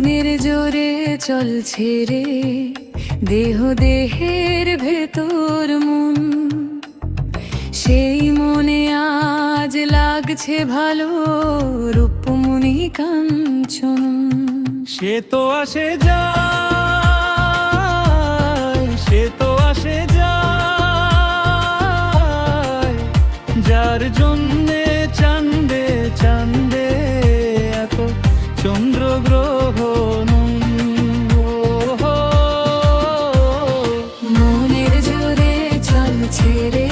মনের জোরে চলছে রে দেহ দেহের ভেতর মন, সেই মনে আজ লাগছে ভালো রূপমণি কাঞ্চন। সে তো আসে যায়, সে তো আসে যায়, যার জন্যে চাঁদে চাঁদে এত চন্দ্রগ্রহণ। মনের জোরে চলছে রে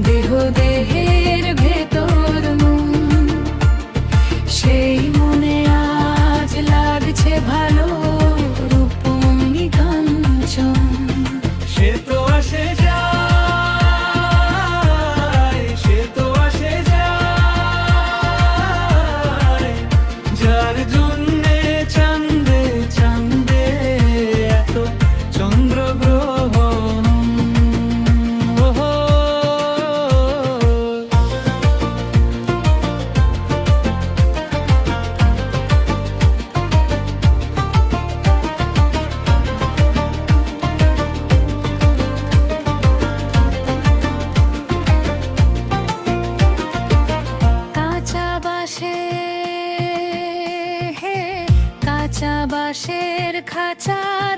দেহ দেহের ভেতর মন, সেই মনে আজ লাগছে ভালো রূপমণি কাঞ্চন। সে তো আসে যায়, সে তো আসে যায়, যার জন্যে চাঁদে চাঁদে এত চন্দ্রগ্রহণ। কাঁচা বাঁশের খাঁচার